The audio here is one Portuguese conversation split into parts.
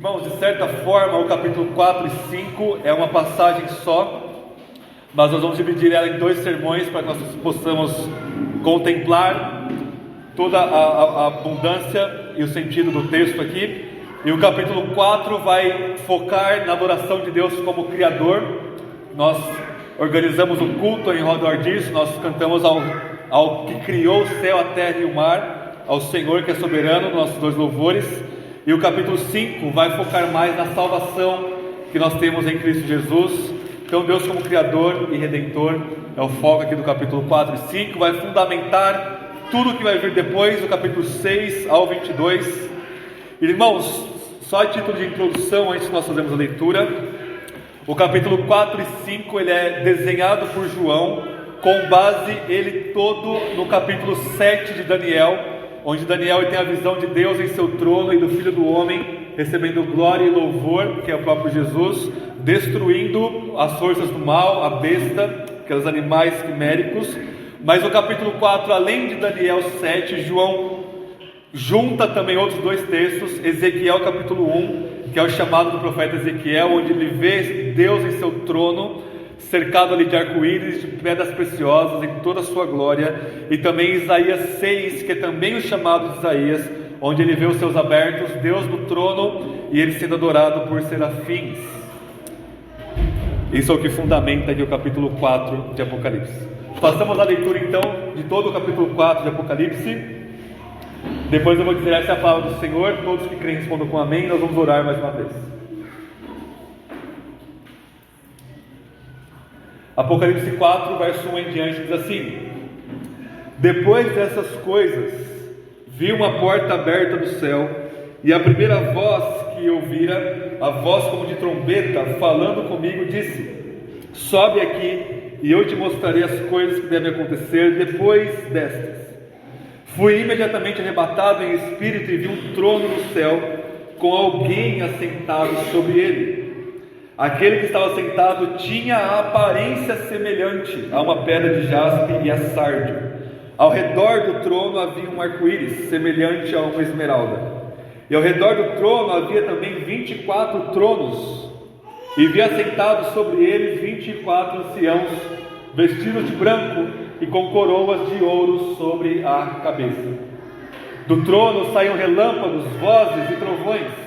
Irmãos, de certa forma, o capítulo 4 e 5 é uma passagem só, mas nós vamos dividir ela em dois sermões para que nós possamos contemplar toda a abundância e o sentido do texto aqui. E o capítulo 4 vai focar na adoração de Deus como Criador. Nós organizamos um culto em redor disso, nós cantamos ao que criou o céu, a terra e o mar, ao Senhor que é soberano, nossos dois louvores. E o capítulo 5 vai focar mais na salvação que nós temos em Cristo Jesus. Então Deus como Criador e Redentor é o foco aqui do capítulo 4 e 5. Vai fundamentar tudo o que vai vir depois, do capítulo 6 ao 22. Irmãos, só a título de introdução, antes de nós fazermos a leitura, o capítulo 4 e 5 ele é desenhado por João, com base ele todo no capítulo 7 de Daniel, onde Daniel tem a visão de Deus em seu trono e do Filho do Homem recebendo glória e louvor, que é o próprio Jesus, destruindo as forças do mal, a besta, aqueles animais quiméricos. Mas o capítulo 4, além de Daniel 7, João junta também outros dois textos, Ezequiel capítulo 1, que é o chamado do profeta Ezequiel, onde ele vê Deus em seu trono, cercado ali de arco-íris, de pedras preciosas, em toda a sua glória. E também Isaías 6, que é também o chamado de Isaías, onde ele vê os céus abertos, Deus no trono e ele sendo adorado por serafins. Isso é o que fundamenta aqui o capítulo 4 de Apocalipse. Passamos a leitura então de todo o capítulo 4 de Apocalipse. Depois eu vou dizer: essa é a palavra do Senhor. Todos que creem respondam com amém. Nós vamos orar mais uma vez. Apocalipse 4, verso 1 em diante, diz assim: depois dessas coisas, vi uma porta aberta no céu, e a primeira voz que eu ouvira, a voz como de trombeta, falando comigo, disse: sobe aqui, e eu te mostrarei as coisas que devem acontecer depois destas. Fui imediatamente arrebatado em espírito e vi um trono no céu, com alguém assentado sobre ele. Aquele que estava sentado tinha a aparência semelhante a uma pedra de jaspe e a sárdio. Ao redor do trono havia um arco-íris, semelhante a uma esmeralda. E ao redor do trono havia também 24 tronos, e vi assentados sobre eles 24 anciãos, vestidos de branco e com coroas de ouro sobre a cabeça. Do trono saíam relâmpagos, vozes e trovões.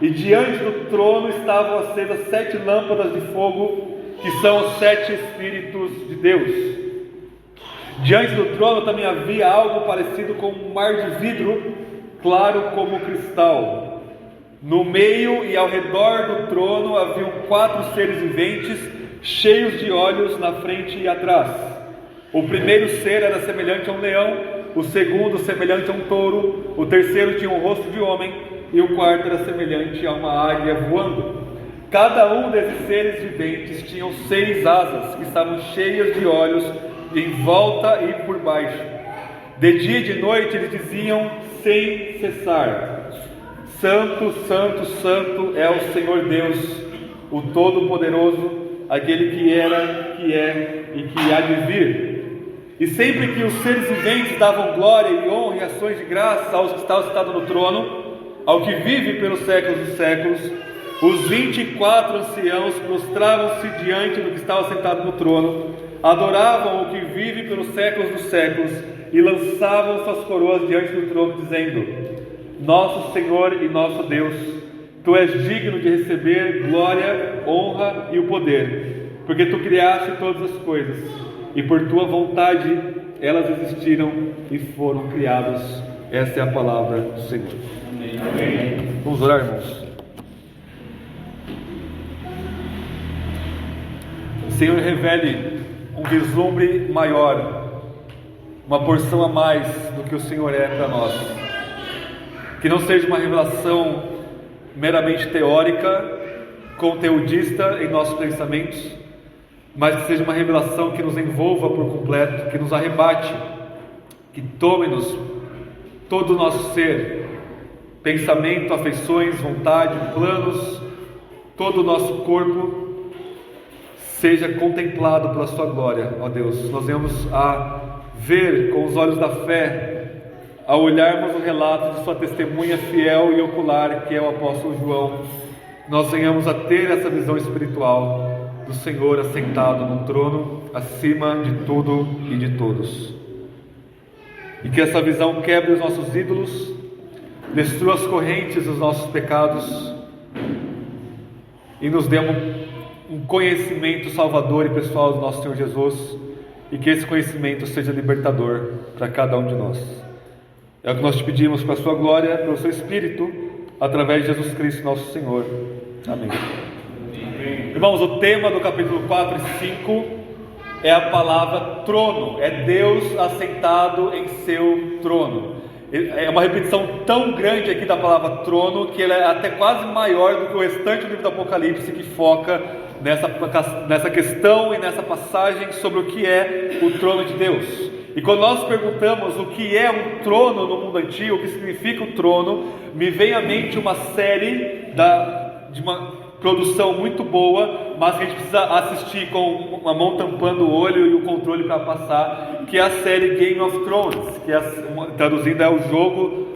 E diante do trono estavam acesas 7 lâmpadas de fogo, que são os 7 Espíritos de Deus. Diante do trono também havia algo parecido com um mar de vidro, claro como cristal. No meio e ao redor do trono haviam 4 seres viventes, cheios de olhos na frente e atrás. O primeiro ser era semelhante a um leão, o segundo semelhante a um touro, o terceiro tinha um rosto de homem, e o quarto era semelhante a uma águia voando. Cada um desses seres viventes tinham 6 asas, que estavam cheias de olhos em volta e por baixo. De dia e de noite eles diziam sem cessar: Santo, Santo, Santo é o Senhor Deus, o Todo-Poderoso, aquele que era, que é e que há de vir. E sempre que os seres viventes davam glória e honra e ações de graça aos que estavam sentados no trono, ao que vive pelos séculos dos séculos, os 24 anciãos prostravam-se diante do que estava sentado no trono, adoravam o que vive pelos séculos dos séculos e lançavam suas coroas diante do trono, dizendo: Nosso Senhor e nosso Deus, Tu és digno de receber glória, honra e o poder, porque Tu criaste todas as coisas, e por Tua vontade elas existiram e foram criadas. Essa é a palavra do Senhor. Amém. Vamos orar, irmãos. Senhor, revele um vislumbre maior, uma porção a mais do que o Senhor é para nós. Que não seja uma revelação meramente teórica, conteudista em nossos pensamentos, mas que seja uma revelação que nos envolva por completo, que nos arrebate, que tome-nos todo o nosso ser, pensamento, afeições, vontade, planos, todo o nosso corpo seja contemplado pela Sua glória, ó Deus. Nós venhamos a ver com os olhos da fé ao olharmos o relato de sua testemunha fiel e ocular, que é o apóstolo João, nós venhamos a ter essa visão espiritual do Senhor assentado num trono acima de tudo e de todos. E que essa visão quebre os nossos ídolos, destrua as correntes dos nossos pecados e nos dê um conhecimento salvador e pessoal do nosso Senhor Jesus, e que esse conhecimento seja libertador para cada um de nós. É o que nós te pedimos para a sua glória, pelo seu Espírito, através de Jesus Cristo nosso Senhor. Amém. Irmãos, o tema do capítulo 4 e 5 é a palavra trono, é Deus assentado em seu trono. É uma repetição tão grande aqui da palavra trono, que ela é até quase maior do que o restante do livro do Apocalipse, que foca nessa questão e nessa passagem sobre o que é o trono de Deus. E quando nós perguntamos o que é um trono no mundo antigo, o que significa o trono, me vem à mente uma série de uma produção muito boa, mas que a gente precisa assistir com uma mão tampando o olho e o controle para passar, que é a série Game of Thrones, que traduzindo é o jogo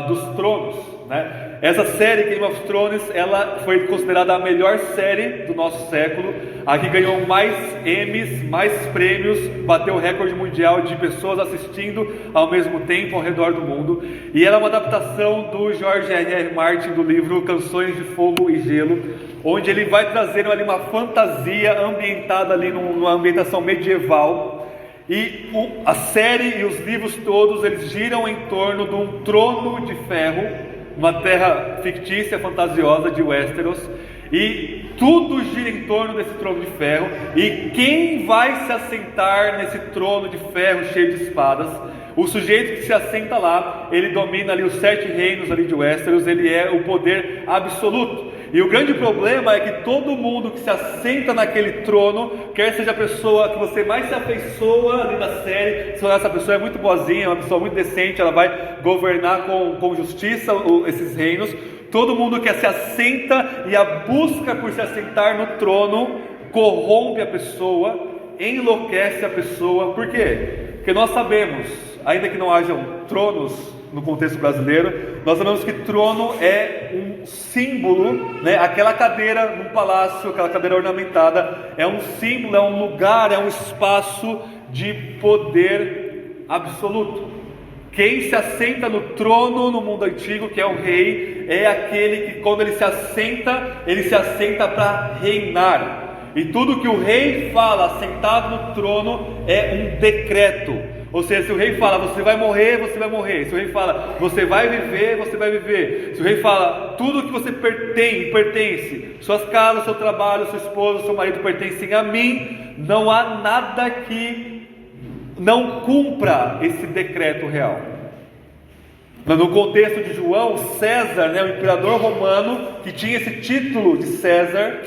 dos tronos, né? Essa série Game of Thrones, ela foi considerada a melhor série do nosso século, a que ganhou mais Emmys, mais prêmios, bateu o recorde mundial de pessoas assistindo ao mesmo tempo ao redor do mundo, e ela é uma adaptação do George R.R. Martin do livro Canções de Fogo e Gelo, onde ele vai trazendo ali uma fantasia ambientada ali numa ambientação medieval. E a série e os livros todos, eles giram em torno de um trono de ferro, uma terra fictícia, fantasiosa de Westeros, e tudo gira em torno desse trono de ferro, e quem vai se assentar nesse trono de ferro cheio de espadas? O sujeito que se assenta lá, ele domina ali os 7 reinos ali de Westeros, ele é o poder absoluto. E o grande problema é que todo mundo que se assenta naquele trono, quer seja a pessoa que você mais se afeiçoa ali da série, se essa pessoa é muito boazinha, é uma pessoa muito decente, ela vai governar com justiça esses reinos, todo mundo que se assenta e a busca por se assentar no trono corrompe a pessoa, enlouquece a pessoa. Por quê? Porque nós sabemos, ainda que não hajam tronos no contexto brasileiro, nós sabemos que trono é um símbolo, né? Aquela cadeira num palácio, aquela cadeira ornamentada, é um símbolo, é um lugar, é um espaço de poder absoluto. Quem se assenta no trono no mundo antigo, que é o rei, é aquele que quando ele se assenta para reinar. E tudo que o rei fala sentado no trono é um decreto. Ou seja, se o rei fala, você vai morrer, você vai morrer. Se o rei fala, você vai viver, você vai viver. Se o rei fala, tudo que você pertence, suas casas, seu trabalho, sua esposa, seu marido pertencem a mim, não há nada que não cumpra esse decreto real. No contexto de João, César, né, o imperador romano, que tinha esse título de César,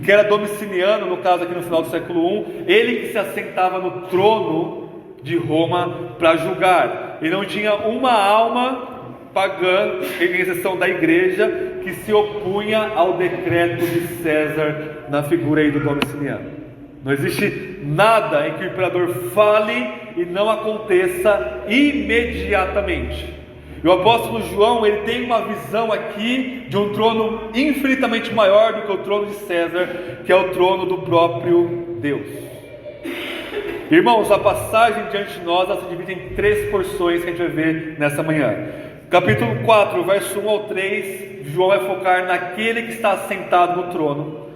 que era Domiciano, no caso aqui no final do século I, ele que se assentava no trono de Roma para julgar, e não tinha uma alma pagã, em exceção da igreja, que se opunha ao decreto de César na figura aí do Domiciano. Não existe nada em que o imperador fale e não aconteça imediatamente. E o apóstolo João, ele tem uma visão aqui de um trono infinitamente maior do que o trono de César, que é o trono do próprio Deus. Irmãos, a passagem diante de nós, ela se divide em 3 porções que a gente vai ver nessa manhã. Capítulo 4, verso 1 ao 3, João vai focar naquele que está assentado no trono.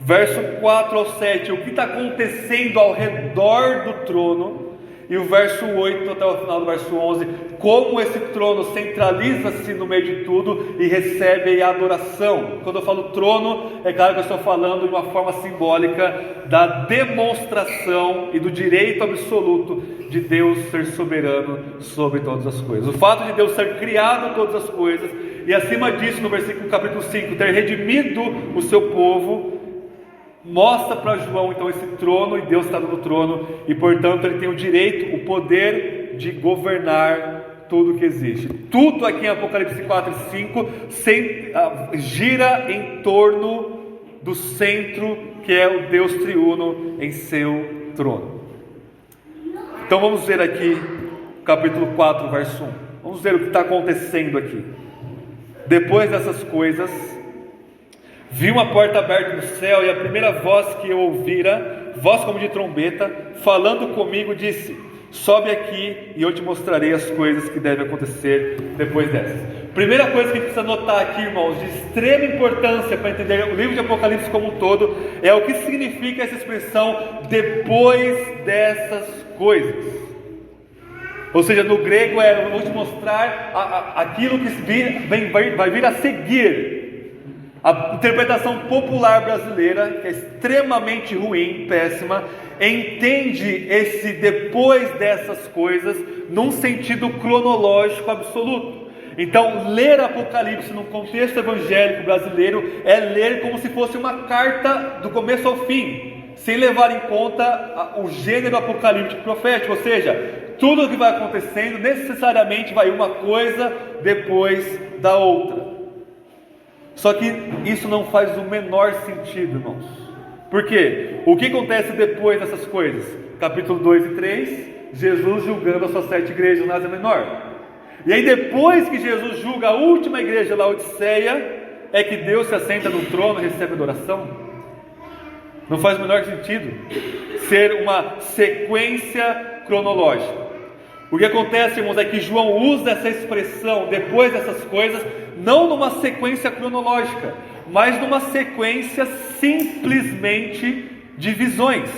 Verso 4 ao 7, o que está acontecendo ao redor do trono. E o verso 8 até o final do verso 11, como esse trono centraliza-se no meio de tudo e recebe a adoração. Quando eu falo trono, é claro que eu estou falando de uma forma simbólica da demonstração e do direito absoluto de Deus ser soberano sobre todas as coisas. O fato de Deus ter criado todas as coisas e acima disso, no versículo capítulo 5, ter redimido o seu povo, mostra para João então esse trono, e Deus está no trono, e portanto ele tem o direito, o poder de governar tudo que existe. Tudo aqui em Apocalipse 4 e 5 gira em torno do centro, que é o Deus triuno em seu trono. Então vamos ver aqui capítulo 4, verso 1. Vamos ver o que está acontecendo aqui. Depois dessas coisas, vi uma porta aberta no céu, e a primeira voz que eu ouvira, voz como de trombeta, falando comigo, disse: sobe aqui e eu te mostrarei as coisas que devem acontecer depois dessas. Primeira coisa que a gente precisa notar aqui, irmãos, de extrema importância para entender o livro de Apocalipse como um todo, é o que significa essa expressão depois dessas coisas. Ou seja, no grego eu vou te mostrar aquilo que vai vir a seguir. A interpretação popular brasileira, que é extremamente ruim, péssima, entende esse depois dessas coisas num sentido cronológico absoluto. Então, ler Apocalipse no contexto evangélico brasileiro é ler como se fosse uma carta do começo ao fim, sem levar em conta o gênero apocalíptico profético, ou seja, tudo o que vai acontecendo necessariamente vai uma coisa depois da outra. Só que isso não faz o menor sentido, irmãos. Por quê? O que acontece depois dessas coisas? Capítulo 2 e 3, Jesus julgando as suas 7 igrejas na Ásia Menor. E aí depois que Jesus julga a última igreja, Laodiceia, é que Deus se assenta no trono e recebe adoração. Não faz o menor sentido ser uma sequência cronológica. O que acontece, irmãos, é que João usa essa expressão depois dessas coisas, não numa sequência cronológica, mas numa sequência simplesmente de visões.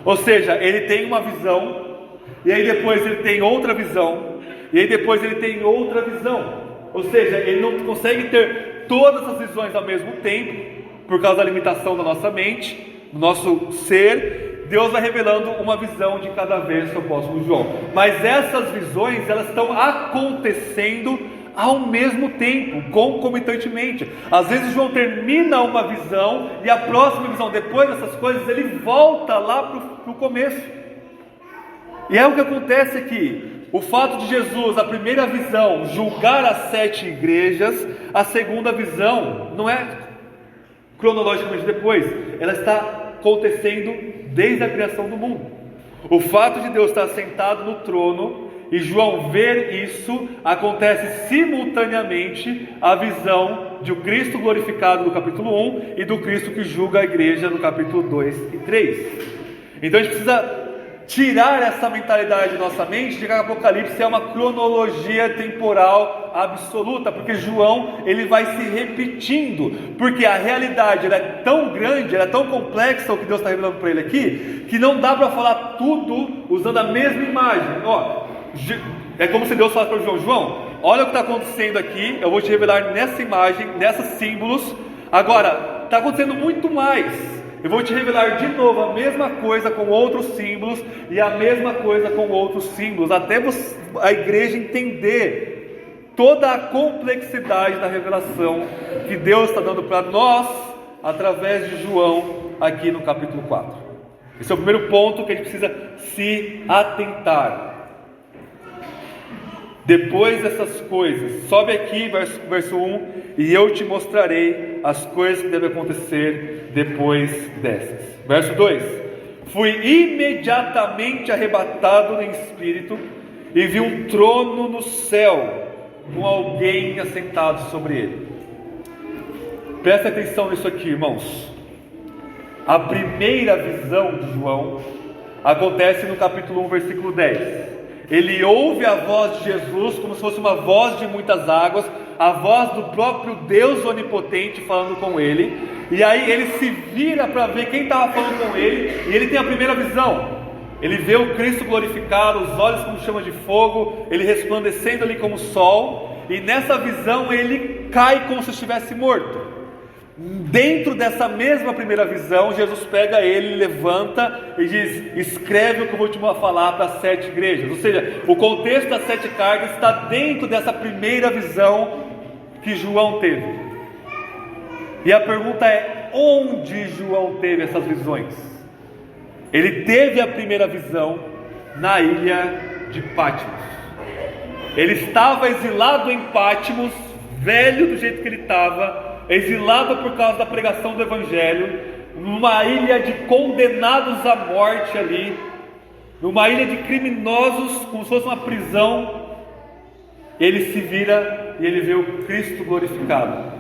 Ou seja, ele tem uma visão, e aí depois ele tem outra visão, e aí depois ele tem outra visão. Ou seja, ele não consegue ter todas as visões ao mesmo tempo, por causa da limitação da nossa mente, do nosso ser. Deus vai revelando uma visão de cada vez que o apóstolo João. Mas essas visões, elas estão acontecendo ao mesmo tempo, concomitantemente. Às vezes João termina uma visão, e a próxima visão, depois dessas coisas, ele volta lá para o começo. E é o que acontece aqui. O fato de Jesus, a primeira visão, julgar as 7 igrejas, a segunda visão não é cronologicamente depois, ela está acontecendo desde a criação do mundo. O fato de Deus estar sentado no trono e João ver isso, acontece simultaneamente a visão de o Cristo glorificado no capítulo 1 e do Cristo que julga a igreja no capítulo 2 e 3. Então a gente precisa tirar essa mentalidade de nossa mente de que o Apocalipse é uma cronologia temporal absoluta, porque João ele vai se repetindo, porque a realidade ela é tão grande, ela é tão complexa, o que Deus está revelando para ele aqui, que não dá para falar tudo usando a mesma imagem. É como se Deus falasse para João: João, olha o que está acontecendo aqui, eu vou te revelar nessa imagem, nesses símbolos. Agora, está acontecendo muito mais. Eu vou te revelar de novo a mesma coisa com outros símbolos, e a mesma coisa com outros símbolos, até a igreja entender toda a complexidade da revelação que Deus está dando para nós, através de João, aqui no capítulo 4. Esse é o primeiro ponto que a gente precisa se atentar. Depois dessas coisas, sobe aqui, verso 1, e eu te mostrarei as coisas que devem acontecer depois dessas. Verso 2: fui imediatamente arrebatado no espírito, e vi um trono no céu, com alguém assentado sobre ele. Presta atenção nisso aqui, irmãos. A primeira visão de João acontece no capítulo 1, versículo 10. Ele ouve a voz de Jesus como se fosse uma voz de muitas águas, a voz do próprio Deus onipotente falando com ele. E aí ele se vira para ver quem estava falando com ele, e ele tem a primeira visão. Ele vê o Cristo glorificado, os olhos como chama de fogo, ele resplandecendo ali como o sol, e nessa visão ele cai como se estivesse morto. Dentro dessa mesma primeira visão, Jesus pega ele, levanta e diz: escreve o que eu vou te falar para as 7 igrejas. Ou seja, o contexto das 7 cartas está dentro dessa primeira visão que João teve. E a pergunta é: onde João teve essas visões? Ele teve a primeira visão na ilha de Patmos. Ele estava exilado em Patmos, velho do jeito que ele estava, exilado por causa da pregação do Evangelho, numa ilha de condenados à morte ali, numa ilha de criminosos, como se fosse uma prisão, ele se vira e ele vê o Cristo glorificado.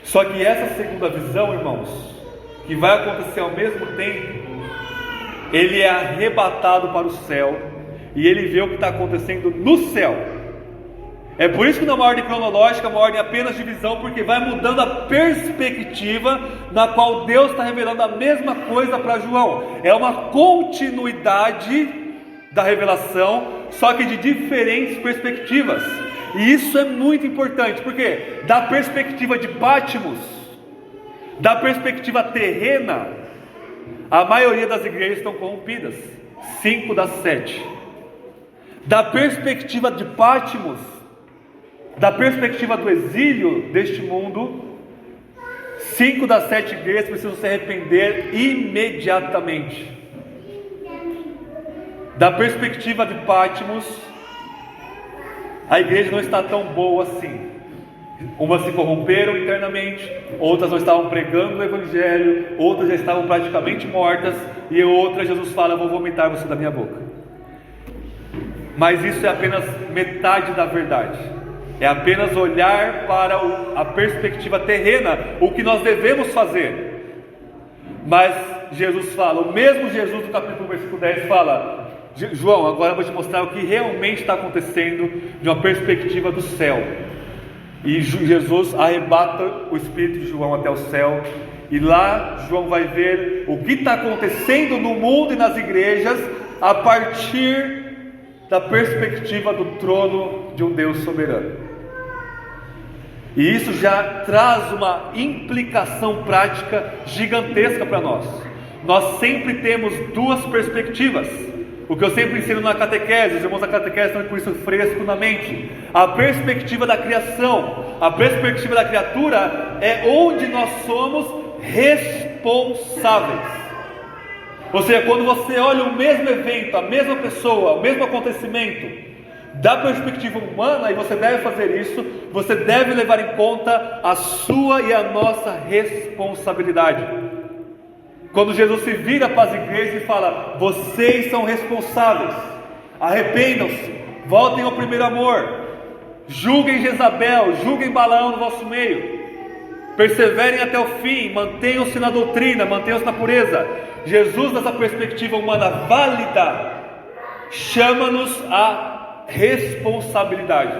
Só que essa segunda visão, irmãos, que vai acontecer ao mesmo tempo, ele é arrebatado para o céu e ele vê o que está acontecendo no céu. É por isso que não é uma ordem cronológica, é uma ordem apenas de visão, porque vai mudando a perspectiva na qual Deus está revelando a mesma coisa para João. É uma continuidade da revelação, só que de diferentes perspectivas. E isso é muito importante, porque da perspectiva de Patmos, da perspectiva terrena, a maioria das igrejas estão corrompidas, 5 das 7. Da perspectiva de Patmos, da perspectiva do exílio deste mundo, 5 das 7 igrejas precisam se arrepender imediatamente. Da perspectiva de Patmos, a igreja não está tão boa assim. Umas se corromperam internamente, outras não estavam pregando o evangelho, outras já estavam praticamente mortas, e outras Jesus fala: vou vomitar você da minha boca. Mas isso é apenas metade da verdade. É apenas olhar para a perspectiva terrena, o que nós devemos fazer. Mas Jesus fala, o mesmo Jesus do capítulo versículo 10 fala: João, agora eu vou te mostrar o que realmente está acontecendo de uma perspectiva do céu. E Jesus arrebata o espírito de João até o céu, e lá João vai ver o que está acontecendo no mundo e nas igrejas a partir da perspectiva do trono de um Deus soberano. E isso já traz uma implicação prática gigantesca para nós. Nós sempre temos duas perspectivas. O que eu sempre ensino na catequese, os irmãos da catequese estão com isso fresco na mente. A perspectiva da criação, a perspectiva da criatura é onde nós somos responsáveis. Ou seja, quando você olha o mesmo evento, a mesma pessoa, o mesmo acontecimento, da perspectiva humana, e você deve fazer isso, você deve levar em conta a sua e a nossa responsabilidade. Quando Jesus se vira para as igrejas e fala: vocês são responsáveis, arrependam-se, voltem ao primeiro amor, julguem Jezabel, julguem Balaão no vosso meio, perseverem até o fim, mantenham-se na doutrina, mantenham-se na pureza. Jesus, nessa perspectiva humana válida, chama-nos a responsabilidade.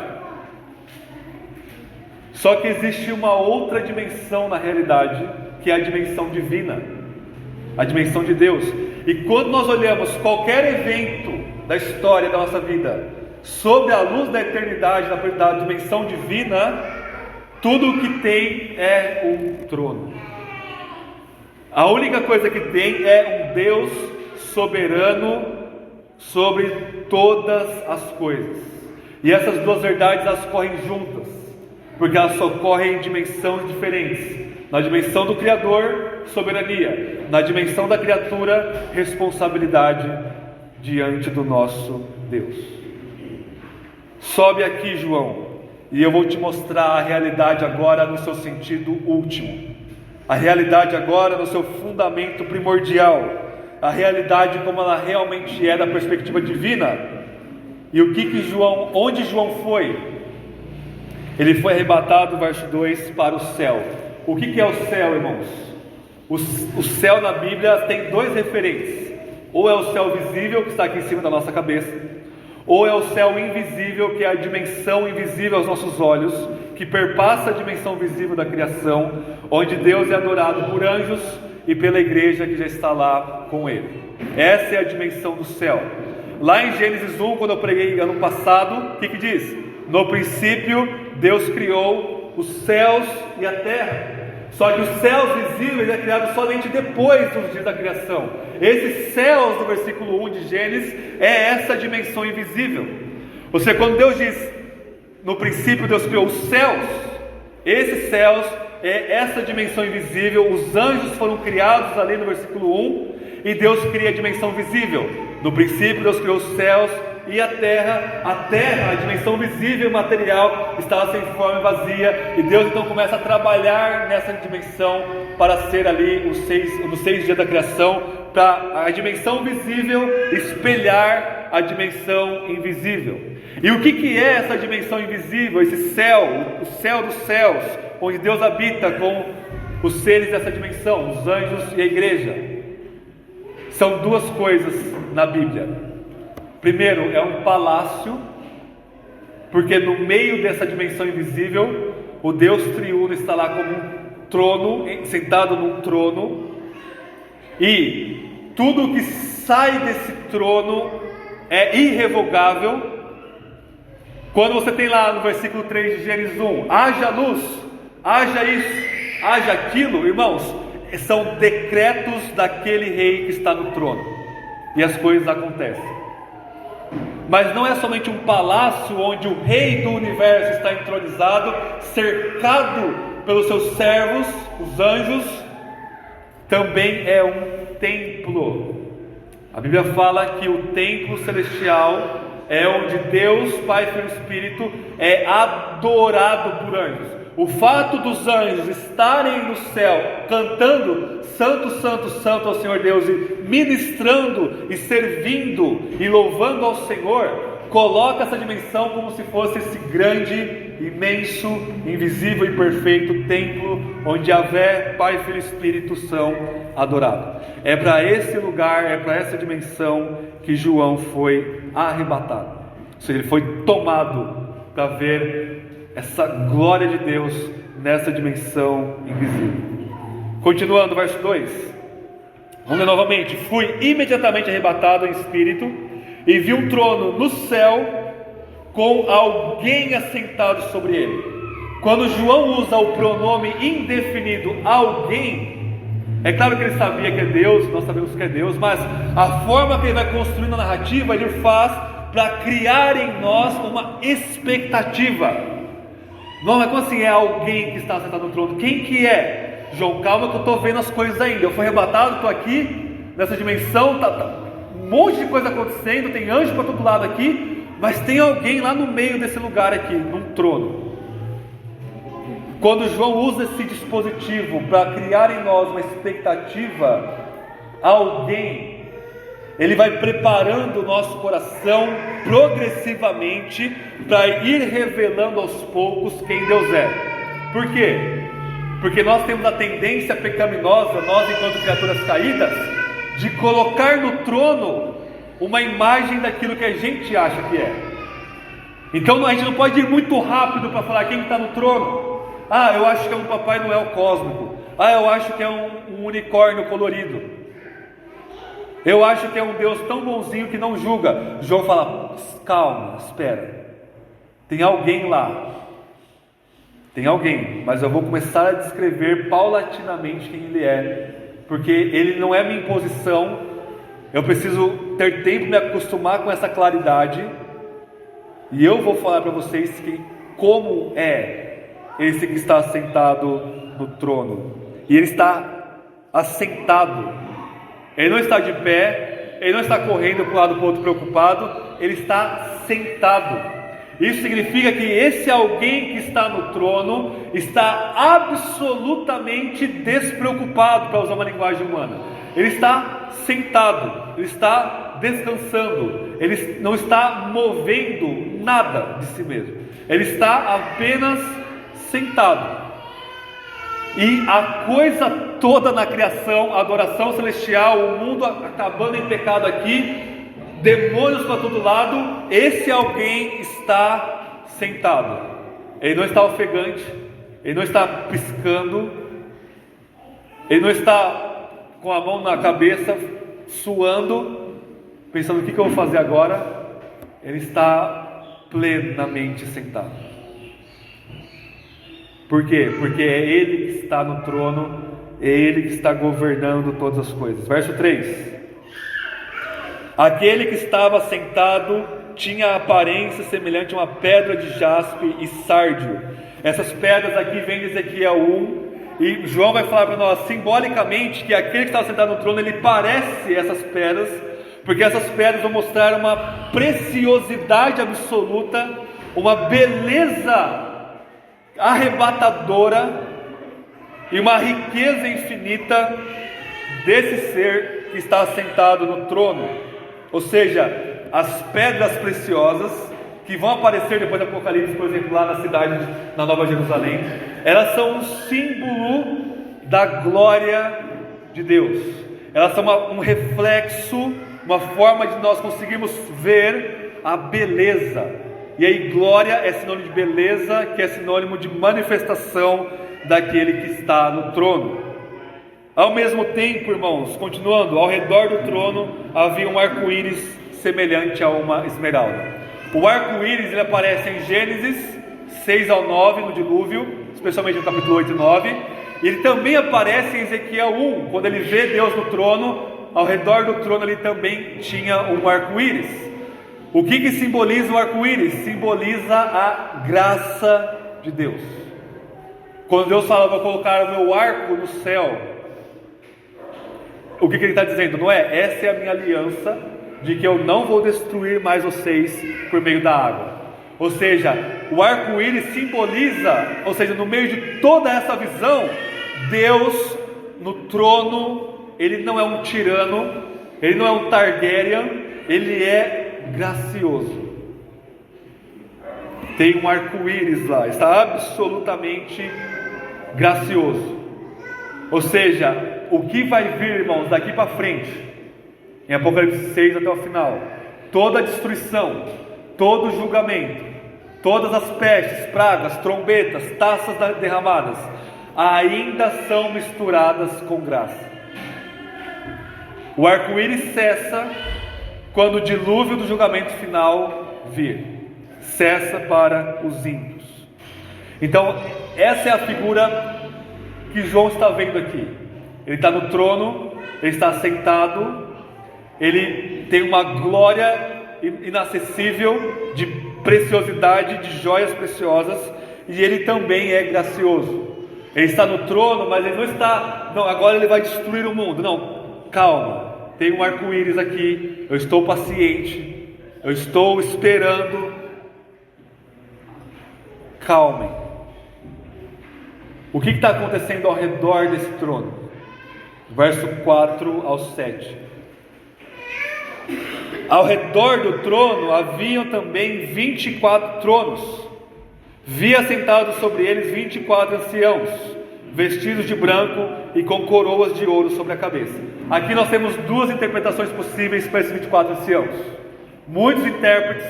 Só que existe uma outra dimensão na realidade, que é a dimensão divina, a dimensão de Deus. E quando nós olhamos qualquer evento da história da nossa vida sob a luz da eternidade, da dimensão divina, tudo o que tem é um trono. A única coisa que tem é um Deus soberano sobre todas as coisas. E essas duas verdades, elas correm juntas, porque elas só correm em dimensões diferentes. Na dimensão do Criador, soberania. Na dimensão da criatura, responsabilidade diante do nosso Deus. Sobe aqui, João, e eu vou te mostrar a realidade agora no seu sentido último. A realidade agora no seu fundamento primordial. A realidade como ela realmente é da perspectiva divina. E o que João, onde João foi? Ele foi arrebatado, verso 2, para o céu. O que é o céu, irmãos? O céu na Bíblia tem dois referentes. Ou é o céu visível, que está aqui em cima da nossa cabeça, ou é o céu invisível, que é a dimensão invisível aos nossos olhos, que perpassa a dimensão visível da criação, onde Deus é adorado por anjos e pela igreja que já está lá com Ele. Essa é a dimensão do céu. Lá em Gênesis 1, quando eu preguei ano passado, o que diz? No princípio, Deus criou os céus e a terra. Só que os céus visíveis é criado somente depois dos dias da criação. Esses céus, do versículo 1 de Gênesis, é essa dimensão invisível. Ou seja, quando Deus diz, no princípio Deus criou os céus, esses céus é essa dimensão invisível. Os anjos foram criados ali no versículo 1, e Deus cria a dimensão visível. No princípio Deus criou os céus e a terra, a dimensão visível e material, estava sem forma e vazia, e Deus então começa a trabalhar nessa dimensão para ser ali nos 6 dias da criação, para a dimensão visível espelhar a dimensão invisível. E o que é essa dimensão invisível? Esse céu, o céu dos céus, onde Deus habita com os seres dessa dimensão, os anjos e a igreja. São duas coisas na Bíblia. Primeiro, é um palácio, porque no meio dessa dimensão invisível, o Deus triuno está lá como um trono, sentado num trono, e tudo que sai desse trono é irrevogável. Quando você tem lá no versículo 3 de Gênesis 1, haja luz, haja isso, haja aquilo, irmãos, são decretos daquele rei que está no trono, e as coisas acontecem. Mas não é somente um palácio onde o rei do universo está entronizado, cercado pelos seus servos, os anjos, também é um templo. A Bíblia fala que o templo celestial é onde Deus, Pai, Filho e Espírito é adorado por anjos. O fato dos anjos estarem no céu cantando Santo, Santo, Santo ao Senhor Deus, e ministrando e servindo e louvando ao Senhor, coloca essa dimensão como se fosse esse grande, imenso, invisível e perfeito templo onde Yahvé, Pai, Filho e Espírito são adorados. É para esse lugar, é para essa dimensão que João foi arrebatado. Ou seja, ele foi tomado para ver essa glória de Deus nessa dimensão invisível. Continuando, verso 2. Vamos ler novamente. Fui imediatamente arrebatado em espírito e vi um trono no céu com alguém assentado sobre ele. Quando João usa o pronome indefinido alguém, é claro que ele sabia que é Deus, nós sabemos que é Deus, mas a forma que ele vai construindo a narrativa, ele faz para criar em nós uma expectativa. Não, mas como assim é alguém que está sentado no trono? Quem que é? João, calma que eu estou vendo as coisas ainda. Eu fui arrebatado, estou aqui nessa dimensão, tá um monte de coisa acontecendo, tem anjo para todo lado aqui, mas tem alguém lá no meio desse lugar aqui, num trono. Quando João usa esse dispositivo para criar em nós uma expectativa, alguém, ele vai preparando o nosso coração progressivamente para ir revelando aos poucos quem Deus é. Por quê? Porque nós temos a tendência pecaminosa, nós enquanto criaturas caídas, de colocar no trono uma imagem daquilo que a gente acha que é. Então a gente não pode ir muito rápido para falar quem está no trono. Ah, eu acho que é um Papai Noel cósmico. Ah, eu acho que é um unicórnio colorido. Eu acho que é um Deus tão bonzinho que não julga. João fala, calma, espera. Tem alguém lá. Tem alguém, mas eu vou começar a descrever paulatinamente quem ele é. Porque ele não é minha imposição. Eu preciso ter tempo de me acostumar com essa claridade. E eu vou falar para vocês como é esse que está assentado no trono. E ele está assentado. Ele não está de pé, ele não está correndo para um lado para o outro preocupado, ele está sentado. Isso significa que esse alguém que está no trono está absolutamente despreocupado, para usar uma linguagem humana. Ele está sentado, ele está descansando, ele não está movendo nada de si mesmo, ele está apenas sentado. E a coisa toda na criação, a adoração celestial, o mundo acabando em pecado aqui, demônios para todo lado, esse alguém está sentado. Ele não está ofegante, ele não está piscando, ele não está com a mão na cabeça, suando, pensando o que eu vou fazer agora. Ele está plenamente sentado. Por quê? Porque é Ele que está no trono, é Ele que está governando todas as coisas. Verso 3. Aquele que estava sentado tinha a aparência semelhante a uma pedra de jaspe e sárdio. Essas pedras aqui vêm de Ezequiel 1, e João vai falar para nós simbolicamente que aquele que estava sentado no trono, ele parece essas pedras, porque essas pedras vão mostrar uma preciosidade absoluta, uma beleza arrebatadora e uma riqueza infinita desse ser que está assentado no trono. Ou seja, as pedras preciosas que vão aparecer depois do Apocalipse, por exemplo, lá na cidade, na Nova Jerusalém, elas são um símbolo da glória de Deus. Elas são um reflexo, uma forma de nós conseguirmos ver a beleza. E aí glória é sinônimo de beleza, que é sinônimo de manifestação daquele que está no trono. Ao mesmo tempo, irmãos, continuando, ao redor do trono havia um arco-íris semelhante a uma esmeralda. O arco-íris ele aparece em Gênesis 6 ao 9, no dilúvio, especialmente no capítulo 8 e 9. E ele também aparece em Ezequiel 1, quando ele vê Deus no trono. Ao redor do trono ele também tinha um arco-íris. O que simboliza o arco-íris? Simboliza a graça de Deus. Quando Deus fala, vou colocar o meu arco no céu, o que ele está dizendo? Não é? Essa é a minha aliança de que eu não vou destruir mais vocês por meio da água. Ou seja, o arco-íris simboliza, ou seja, no meio de toda essa visão, Deus no trono, ele não é um tirano, ele não é um Targaryen, ele é gracioso. Tem um arco-íris lá, está absolutamente gracioso. Ou seja, o que vai vir, irmãos, daqui para frente, em Apocalipse 6 até o final, toda a destruição, todo o julgamento, todas as pestes, pragas, trombetas, taças derramadas, ainda são misturadas com graça. O arco-íris cessa quando o dilúvio do julgamento final vir, cessa para os ímpios. Então, essa é a figura que João está vendo aqui. Ele está no trono, ele está sentado, ele tem uma glória inacessível, de preciosidade, de joias preciosas, e ele também é gracioso. Ele está no trono, mas ele não está, não, agora ele vai destruir o mundo. Não, calma, tem um arco-íris aqui, eu estou paciente, eu estou esperando. Calmem. O que está acontecendo ao redor desse trono? Verso 4 ao 7. Ao redor do trono haviam também 24 tronos. Vi assentados sobre eles 24 anciãos, vestidos de branco e com coroas de ouro sobre a cabeça. Aqui nós temos duas interpretações possíveis para esses 24 anciãos. Muitos intérpretes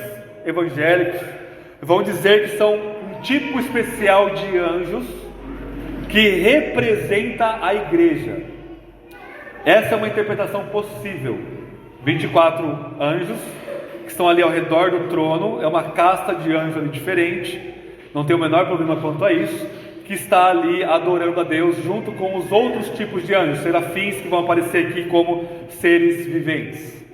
evangélicos vão dizer que são um tipo especial de anjos que representa a igreja. Essa é uma interpretação possível. 24 anjos que estão ali ao redor do trono, é uma casta de anjos ali diferente, não tem o menor problema quanto a isso, que está ali adorando a Deus junto com os outros tipos de anjos, serafins, que vão aparecer aqui como seres viventes.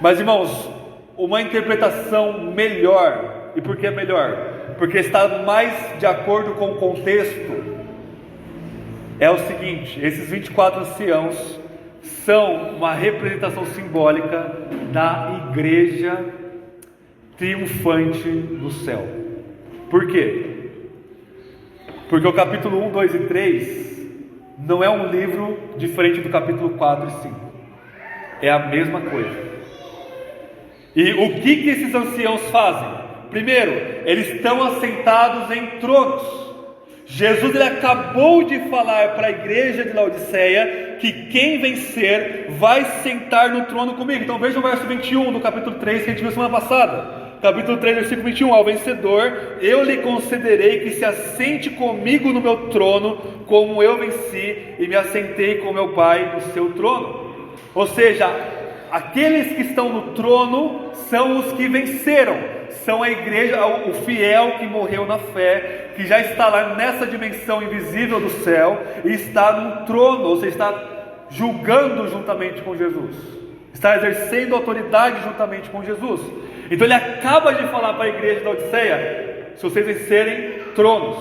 Mas, irmãos, uma interpretação melhor, e por que melhor? Porque está mais de acordo com o contexto, é o seguinte: esses 24 anciãos são uma representação simbólica da igreja triunfante do céu. Por quê? Porque o capítulo 1, 2 e 3 não é um livro diferente do capítulo 4 e 5. É a mesma coisa. E o que esses anciãos fazem? Primeiro, eles estão assentados em tronos. Jesus ele acabou de falar para a igreja de Laodiceia que quem vencer vai sentar no trono comigo. Então veja o verso 21 do capítulo 3 que a gente viu semana passada. Capítulo 3, versículo 21. Ao vencedor eu lhe concederei que se assente comigo no meu trono, como eu venci e me assentei com meu Pai no seu trono. Ou seja, aqueles que estão no trono são os que venceram, são a igreja, o fiel que morreu na fé, que já está lá nessa dimensão invisível do céu e está no trono, ou seja, está julgando juntamente com Jesus, está exercendo autoridade juntamente com Jesus. Então ele acaba de falar para a igreja da Odisseia: se vocês vencerem, tronos.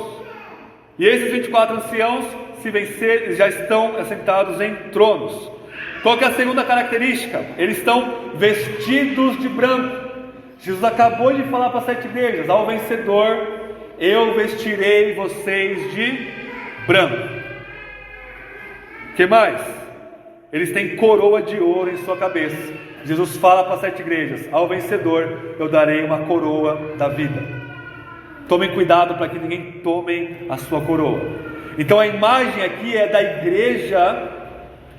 E esses 24 anciãos, se vencerem, já estão assentados em tronos. Qual que é a segunda característica? Eles estão vestidos de branco. Jesus acabou de falar para 7 igrejas: ao vencedor eu vestirei vocês de branco. O que mais? Eles têm coroa de ouro em sua cabeça. Jesus fala para as 7 igrejas: ao vencedor eu darei uma coroa da vida. Tomem cuidado para que ninguém tome a sua coroa. Então a imagem aqui é da igreja,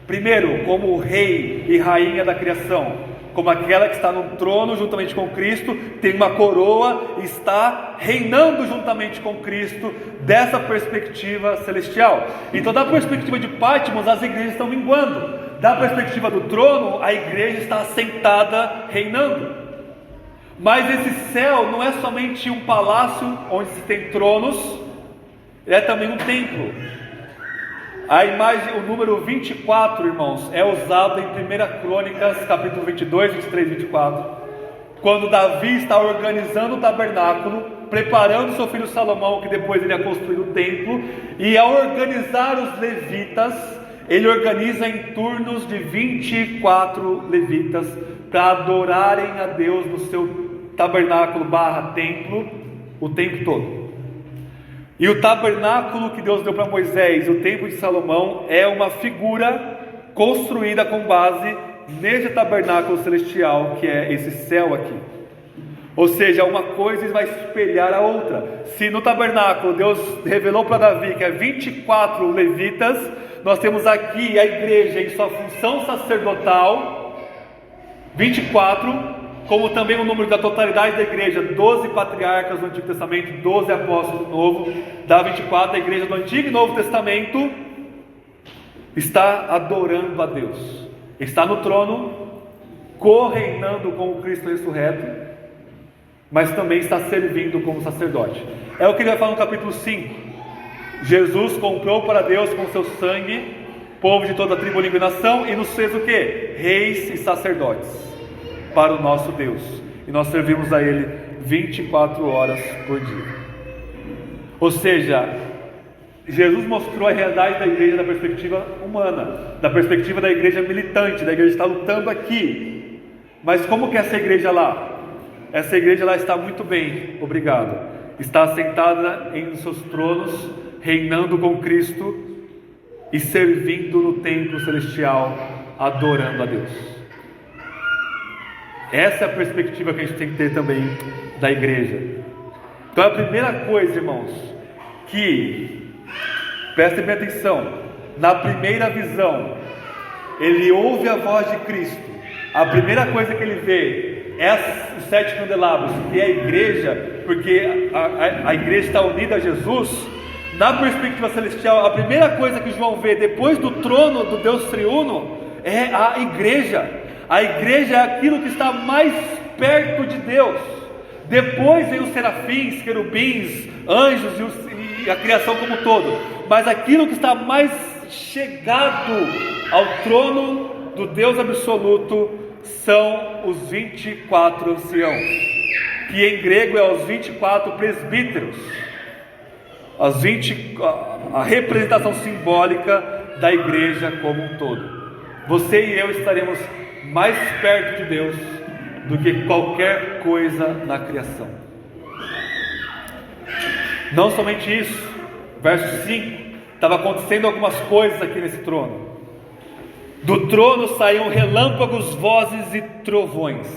primeiro, como rei e rainha da criação, como aquela que está no trono juntamente com Cristo, tem uma coroa e está reinando juntamente com Cristo, dessa perspectiva celestial. Então, da perspectiva de Patmos, as igrejas estão minguando. Da perspectiva do trono, a igreja está assentada, reinando. Mas esse céu não é somente um palácio onde se tem tronos, é também um templo. A imagem, o número 24, irmãos, é usado em 1 Crônicas, capítulo 22, 23 e 24, quando Davi está organizando o tabernáculo, preparando seu filho Salomão, que depois ele ia construir o templo, e ao organizar os levitas, ele organiza em turnos de 24 levitas, para adorarem a Deus no seu tabernáculo / templo, o tempo todo. E o tabernáculo que Deus deu para Moisés, o templo de Salomão, é uma figura construída com base nesse tabernáculo celestial, que é esse céu aqui. Ou seja, uma coisa vai espelhar a outra. Se no tabernáculo Deus revelou para Davi que é 24 levitas, nós temos aqui a igreja em sua função sacerdotal, 24, como também o número da totalidade da igreja, 12 patriarcas do Antigo Testamento, 12 apóstolos do Novo, dá 24, a igreja do Antigo e Novo Testamento está adorando a Deus, está no trono, correinando com o Cristo ressurreto, mas também está servindo como sacerdote. É o que ele vai falar no capítulo 5. Jesus comprou para Deus com seu sangue povo de toda tribo, língua e nação, e nos fez o que? Reis e sacerdotes para o nosso Deus, e nós servimos a Ele 24 horas por dia. Ou seja, Jesus mostrou a realidade da igreja da perspectiva humana, da perspectiva da igreja militante, da igreja que está lutando aqui. Mas como que é essa igreja lá? Essa igreja lá está muito bem, obrigado, está assentada em seus tronos, reinando com Cristo e servindo no templo celestial, adorando a Deus. Essa é a perspectiva que a gente tem que ter também da igreja. Então a primeira coisa, irmãos, que prestem bem atenção, na primeira visão, ele ouve a voz de Cristo, a primeira coisa que ele vê é os 7 candelabros, que é a igreja, porque a igreja está unida a Jesus. Na perspectiva celestial, a primeira coisa que João vê depois do trono do Deus triuno é a igreja. A igreja é aquilo que está mais perto de Deus. Depois vem os serafins, querubins, anjos e a criação como um todo. Mas aquilo que está mais chegado ao trono do Deus absoluto são os 24 anciãos, que em grego é os 24 presbíteros, a representação simbólica da igreja como um todo. Você e eu estaremos mais perto de Deus do que qualquer coisa na criação. Não somente isso, verso 5, estava acontecendo algumas coisas aqui nesse trono. Do trono saíam relâmpagos, vozes e trovões.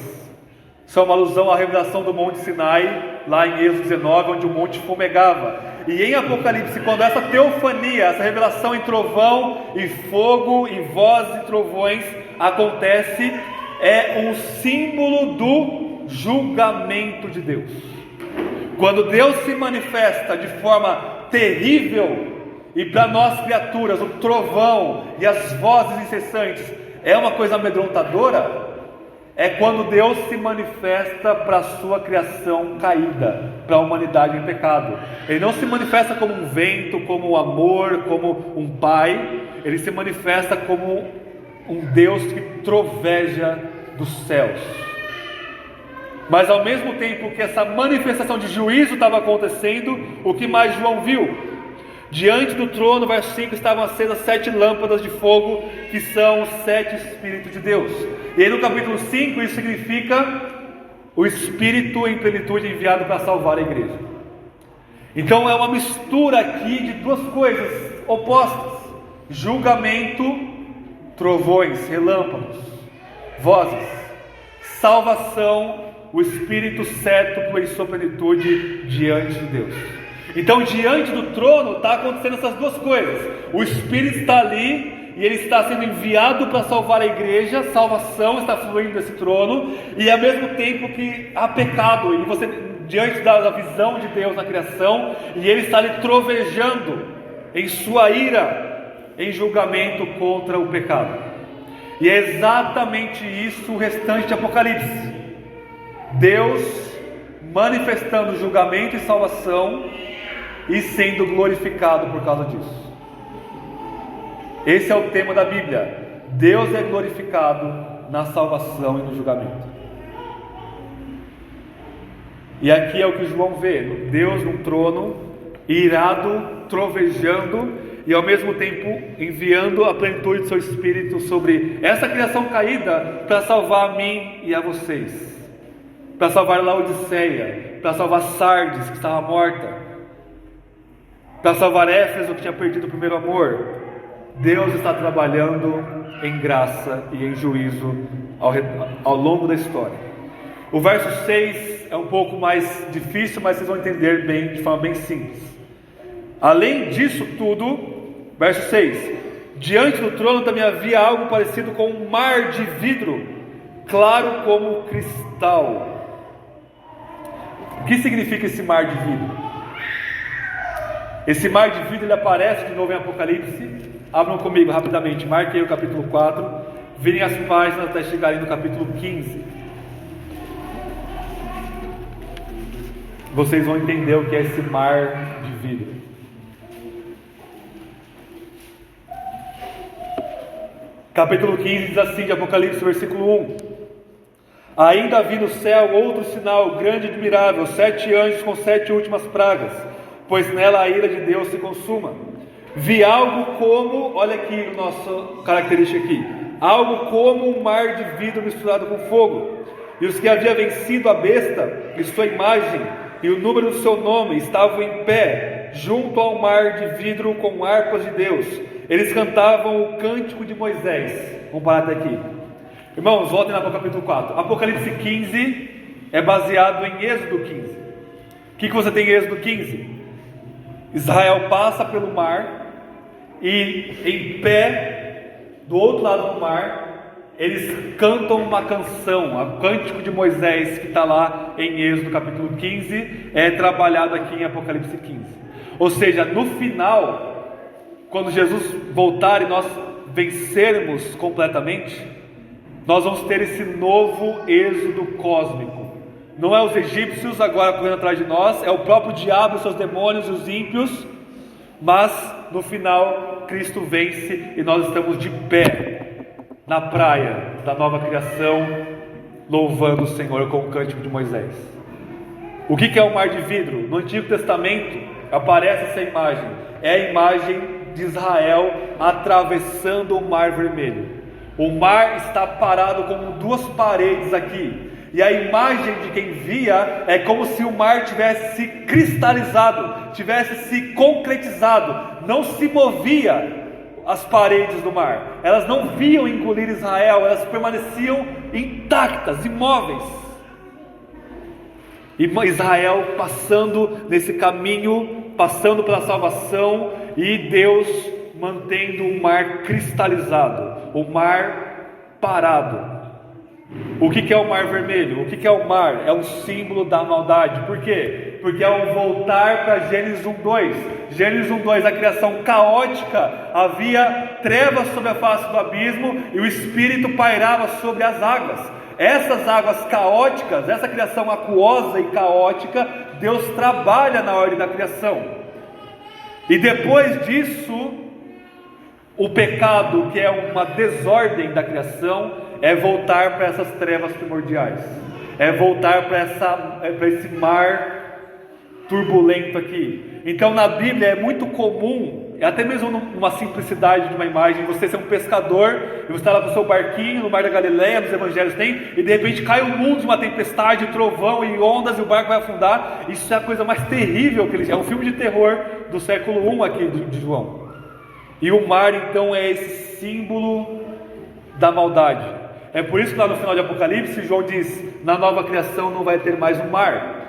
Isso é uma alusão à revelação do Monte Sinai, lá em Êxodo 19, onde o monte fumegava. E em Apocalipse, quando essa teofania, essa revelação em trovão e fogo e vozes e trovões acontece, é um símbolo do julgamento de Deus. Quando Deus se manifesta de forma terrível, e para nós criaturas, o trovão e as vozes incessantes é uma coisa amedrontadora, é quando Deus se manifesta para a sua criação caída, para a humanidade em pecado. Ele não se manifesta como um vento, como um amor, como um pai. Ele se manifesta como um Deus que troveja dos céus. Mas ao mesmo tempo que essa manifestação de juízo estava acontecendo, o que mais João viu? Diante do trono, verso 5, estavam acesas 7 lâmpadas de fogo, que são os 7 Espíritos de Deus. E aí no capítulo 5, isso significa o Espírito em plenitude enviado para salvar a igreja. Então é uma mistura aqui de duas coisas opostas: julgamento trovões, relâmpagos, vozes, salvação, o Espírito séptuplo em sua plenitude diante de Deus. Então, diante do trono está acontecendo essas duas coisas. O Espírito está ali e ele está sendo enviado para salvar a igreja. Salvação está fluindo desse trono, e ao mesmo tempo que há pecado, e você diante da visão de Deus na criação, e ele está ali trovejando em sua ira, em julgamento contra o pecado. E é exatamente isso o restante de Apocalipse. Deus manifestando julgamento e salvação e sendo glorificado por causa disso. Esse é o tema da Bíblia. Deus é glorificado na salvação e no julgamento. E aqui é o que João vê: Deus num trono, irado, trovejando, e ao mesmo tempo enviando a plenitude do seu Espírito sobre essa criação caída, para salvar a mim e a vocês, para salvar Laodiceia, para salvar Sardes, que estava morta, para salvar Éfeso, que tinha perdido o primeiro amor. Deus está trabalhando em graça e em juízo ao longo da história. O verso 6 é um pouco mais difícil, mas vocês vão entender bem, de forma bem simples. Além disso tudo, verso 6: diante do trono também havia algo parecido com um mar de vidro, claro como cristal. O que significa esse mar de vidro? Esse mar de vidro ele aparece de novo em Apocalipse. Abram comigo rapidamente, marquem o capítulo 4, virem as páginas até chegarem no capítulo 15. Vocês vão entender o que é esse mar de vidro. Capítulo 15 diz assim de Apocalipse, versículo 1: ainda vi no céu outro sinal grande e admirável, 7 anjos com 7 últimas pragas, pois nela a ira de Deus se consuma. Vi algo como, olha aqui a nossa característica aqui, algo como um mar de vidro misturado com fogo, e os que haviam vencido a besta e sua imagem e o número do seu nome estavam em pé junto ao mar de vidro com harpas de Deus. Eles cantavam o cântico de Moisés. Vamos parar até aqui. Irmãos, voltem lá para o capítulo 4. Apocalipse 15 é baseado em Êxodo 15. O que você tem em Êxodo 15? Israel passa pelo mar, e em pé, do outro lado do mar, eles cantam uma canção, o cântico de Moisés, que está lá em Êxodo capítulo 15, é trabalhado aqui em Apocalipse 15. Ou seja, no final, quando Jesus voltar e nós vencermos completamente, nós vamos ter esse novo êxodo cósmico. Não é os egípcios agora correndo atrás de nós, é o próprio diabo, os seus demônios e os ímpios, mas no final Cristo vence e nós estamos de pé na praia da nova criação, louvando o Senhor com o cântico de Moisés. O que é o mar de vidro? No Antigo Testamento aparece essa imagem, é a imagem de Israel atravessando o Mar Vermelho. O mar está parado como duas paredes aqui, e a imagem de quem via é como se o mar tivesse se cristalizado, tivesse se concretizado, não se movia as paredes do mar, elas não viam engolir Israel, elas permaneciam intactas, imóveis. E Israel passando nesse caminho, passando pela salvação, e Deus mantendo o mar cristalizado, o mar parado. O que é o mar vermelho? O que é o mar? É um símbolo da maldade. Por quê? Porque ao voltar para Gênesis 1:2, Gênesis 1:2, a criação caótica, havia trevas sobre a face do abismo e o Espírito pairava sobre as águas. Essas águas caóticas, essa criação aquosa e caótica, Deus trabalha na ordem da criação. E depois disso, o pecado, que é uma desordem da criação, é voltar para essas trevas primordiais, é voltar para esse mar turbulento aqui. Então na Bíblia é muito comum, até mesmo numa simplicidade de uma imagem, você ser um pescador, e você está lá com o seu barquinho no mar da Galileia, nos evangelhos tem, e de repente cai o mundo de uma tempestade, trovão e ondas, e o barco vai afundar. Isso é a coisa mais terrível que é um filme de terror do século I aqui de João. E o mar então é esse símbolo da maldade. É por isso que lá no final de Apocalipse, João diz: na nova criação não vai ter mais o mar.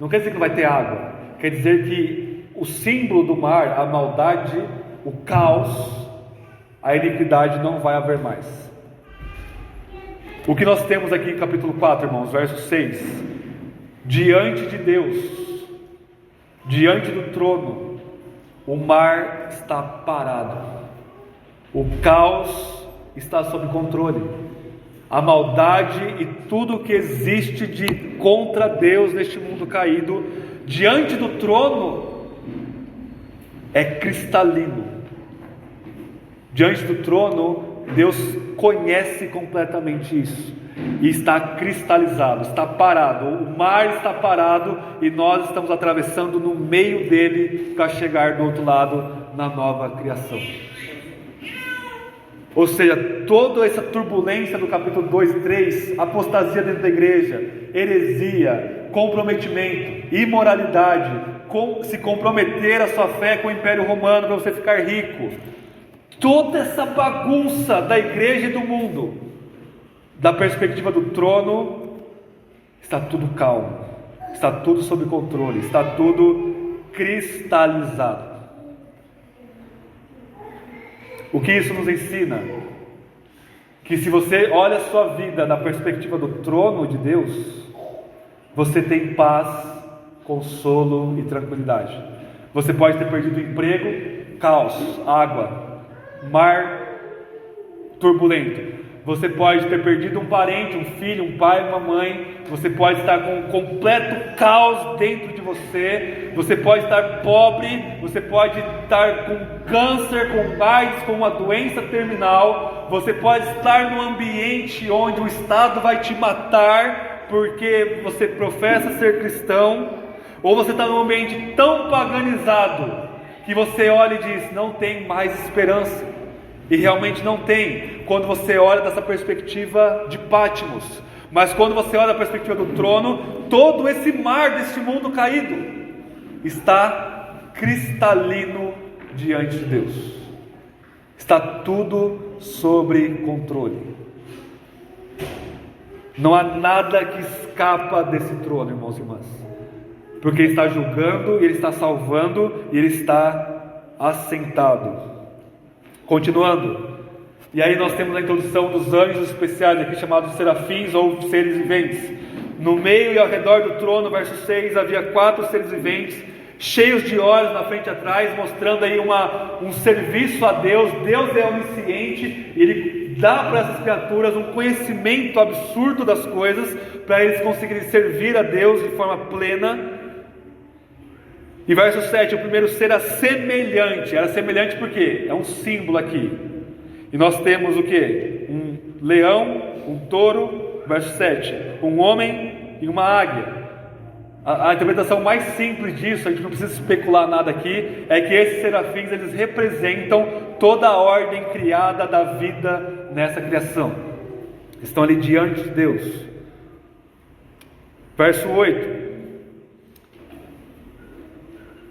Não quer dizer que não vai ter água, quer dizer que o símbolo do mar, a maldade, o caos, a iniquidade não vai haver mais. O que nós temos aqui em capítulo 4, irmãos, verso 6: diante de Deus, diante do trono, o mar está parado, o caos está sob controle, a maldade e tudo que existe de contra Deus neste mundo caído, diante do trono, é cristalino. Diante do trono, Deus conhece completamente isso, e está cristalizado, está parado, o mar está parado, e nós estamos atravessando no meio dele, para chegar do outro lado, na nova criação. Ou seja, toda essa turbulência do capítulo 2 e 3, apostasia dentro da igreja, heresia, comprometimento, imoralidade, se comprometer a sua fé com o Império Romano para você ficar rico, toda essa bagunça da igreja e do mundo, da perspectiva do trono, está tudo calmo, está tudo sob controle, está tudo cristalizado. O que isso nos ensina? Que se você olha a sua vida na perspectiva do trono de Deus, você tem paz, consolo e tranquilidade. Você pode ter perdido o emprego, caos, água, mar turbulento. Você pode ter perdido um parente, um filho, um pai, uma mãe. Você pode estar com um completo caos dentro de você. Você pode estar pobre. Você pode estar com câncer, com AIDS, com uma doença terminal. Você pode estar num ambiente onde o Estado vai te matar porque você professa ser cristão. Ou você está num ambiente tão paganizado que você olha e diz: não tem mais esperança. E realmente não tem, quando você olha dessa perspectiva de Patmos. Mas quando você olha da perspectiva do trono, todo esse mar deste mundo caído está cristalino diante de Deus. Está tudo sob controle. Não há nada que escapa desse trono, irmãos e irmãs, porque Ele está julgando, Ele está salvando, e Ele está assentado. Continuando, e aí nós temos a introdução dos anjos especiais, aqui chamados serafins ou seres viventes. No meio e ao redor do trono, verso 6, havia 4 seres viventes, cheios de olhos na frente e atrás, mostrando aí um serviço a Deus. Deus é onisciente, Ele dá para essas criaturas um conhecimento absurdo das coisas, para eles conseguirem servir a Deus de forma plena. E verso 7, o primeiro ser era semelhante por quê? É um símbolo aqui. E nós temos o que? Um leão, um touro, verso 7, um homem e uma águia. A interpretação mais simples disso, a gente não precisa especular nada aqui, é que esses serafins, eles representam toda a ordem criada da vida nessa criação. Estão ali diante de Deus. Verso 8,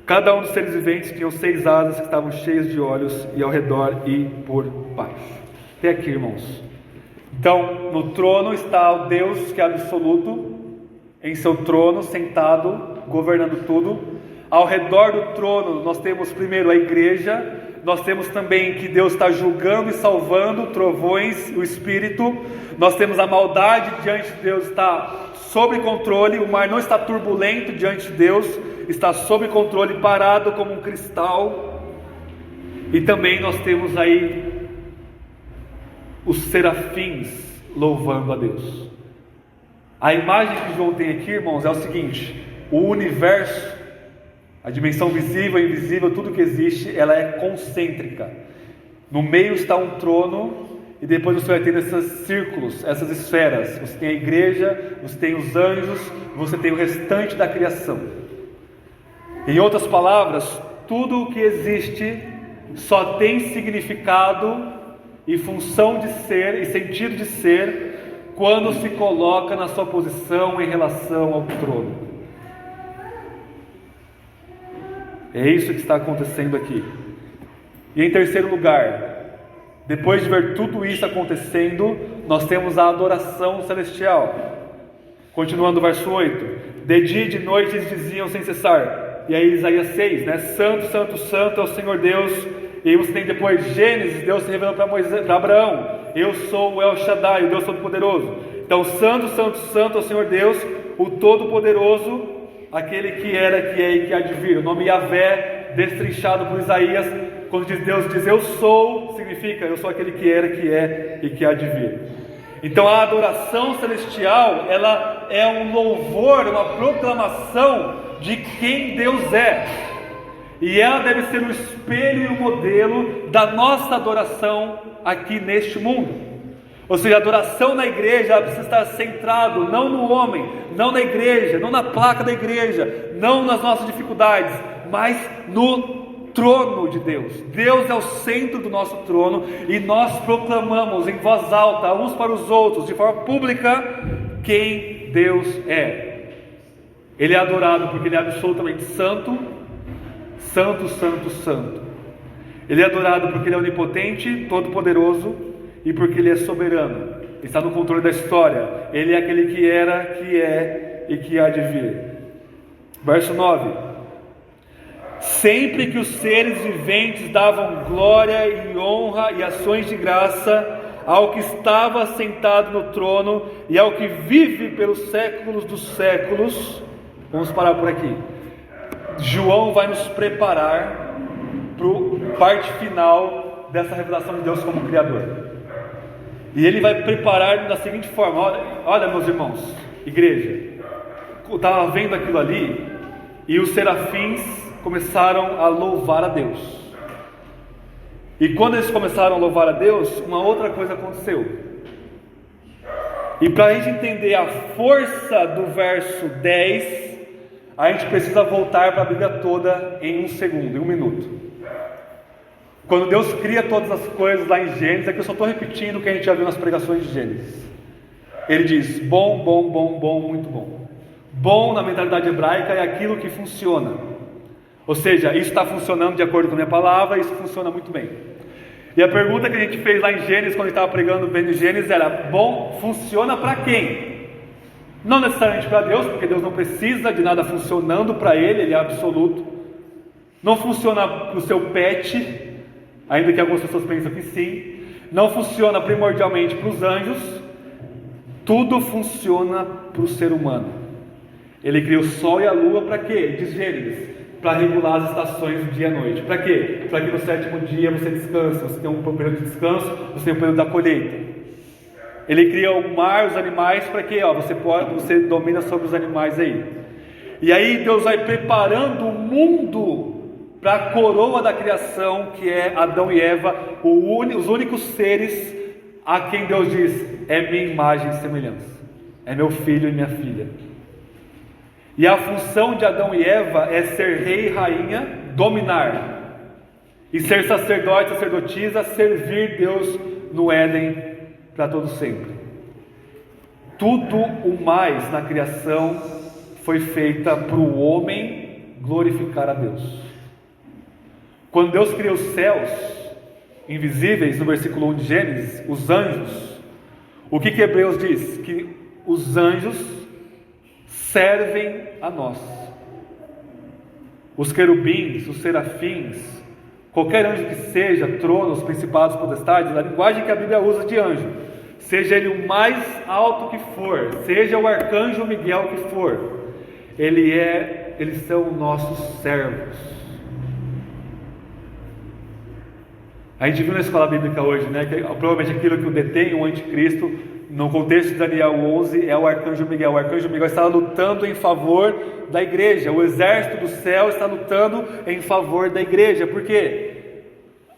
cada um dos seres viventes tinha 6 asas que estavam cheias de olhos, e ao redor e por baixo. Até aqui, irmãos. Então, no trono está o Deus que é absoluto, em seu trono, sentado, governando tudo. Ao redor do trono, nós temos primeiro a igreja. Nós temos também que Deus está julgando e salvando, trovões, o Espírito. Nós temos a maldade diante de Deus, está sob controle. O mar não está turbulento diante de Deus, está sob controle, parado como um cristal. E também nós temos aí os serafins louvando a Deus. A imagem que João tem aqui, irmãos, é o seguinte: o universo, a dimensão visível e invisível, tudo que existe, ela é concêntrica. No meio está um trono, e depois você vai ter esses círculos, essas esferas. Você tem a igreja, você tem os anjos, você tem o restante da criação. Em outras palavras, tudo o que existe só tem significado e função de ser e sentido de ser quando se coloca na sua posição em relação ao trono. É isso que está acontecendo aqui. E em terceiro lugar, Depois de ver tudo isso acontecendo, nós temos a adoração celestial. Continuando o verso 8: de dia e de noite eles diziam sem cessar. E aí Isaías 6, né? Santo, santo, santo é o Senhor Deus. E aí você tem depois Gênesis, Deus se revelando para Abraão: eu sou o El Shaddai, o Deus Todo-Poderoso. Então, santo, santo, santo é o Senhor Deus, o Todo-Poderoso, aquele que era, que é e que há de vir. O nome Yahvé, destrinchado por Isaías, quando Deus diz eu sou, significa eu sou aquele que era, que é e que há de vir. Então a adoração celestial, ela é um louvor, uma proclamação de quem Deus é, e ela deve ser o espelho e o modelo da nossa adoração aqui neste mundo. Ou seja, a adoração na igreja precisa estar centrado não no homem, não na igreja, não na placa da igreja, não nas nossas dificuldades, mas no trono de Deus. Deus é o centro do nosso trono, e nós proclamamos em voz alta, uns para os outros, de forma pública, quem Deus é. Ele é adorado porque Ele é absolutamente santo, santo, santo, santo. Ele é adorado porque Ele é onipotente, todo-poderoso, e porque Ele é soberano, está no controle da história. Ele é aquele que era, que é e que há de vir. Verso 9: sempre que os seres viventes davam glória e honra e ações de graça ao que estava sentado no trono e ao que vive pelos séculos dos séculos. Vamos parar por aqui. João vai nos preparar para a parte final dessa revelação de Deus como Criador. E ele vai preparar da seguinte forma: olha meus irmãos, igreja, eu estava vendo aquilo ali, e os serafins começaram a louvar a Deus. E quando eles começaram a louvar a Deus, uma outra coisa aconteceu. E para a gente entender a força do verso 10, a gente precisa voltar para a Bíblia toda em um segundo, em um minuto. Quando Deus cria todas as coisas lá em Gênesis, aqui eu só estou repetindo o que a gente já viu nas pregações de Gênesis. Ele diz: bom, bom, bom, bom, muito bom. Bom na mentalidade hebraica é aquilo que funciona. Ou seja, isso está funcionando de acordo com a minha palavra, isso funciona muito bem. E a pergunta que a gente fez lá em Gênesis, quando a gente estava pregando vendo Gênesis, era: bom, funciona para quem? Não necessariamente para Deus, porque Deus não precisa de nada funcionando para Ele, Ele é absoluto. Não funciona para o seu pet, ainda que algumas pessoas pensam que sim. Não funciona primordialmente para os anjos. Tudo funciona para o ser humano. Ele cria o sol e a lua para quê? Diz Gênesis: para regular as estações do dia e noite. Para quê? Para que no sétimo dia você descanse, você tem um período de descanso, você tem um período da colheita. Ele cria o mar, os animais, para quê? Você domina sobre os animais aí. E aí Deus vai preparando o mundo para a coroa da criação, que é Adão e Eva, os únicos seres a quem Deus diz: é minha imagem e semelhança, é meu filho e minha filha. E a função de Adão e Eva é ser rei e rainha, dominar, e ser sacerdote, sacerdotisa, servir Deus no Éden para todo sempre. Tudo o mais na criação foi feita para o homem glorificar a Deus. Quando Deus cria os céus invisíveis, no versículo 1 de Gênesis, os anjos, o que Hebreus diz? Que os anjos servem a nós. Os querubins, os serafins, qualquer anjo que seja, tronos, principados, potestades, a linguagem que a Bíblia usa de anjo, seja ele o mais alto que for, seja o arcanjo Miguel que for, eles são nossos servos. A gente viu na escola bíblica hoje, né, que provavelmente aquilo que o detém o anticristo, no contexto de Daniel 11, é o arcanjo Miguel. O arcanjo Miguel está lutando em favor da igreja. O exército do céu está lutando em favor da igreja. Por quê?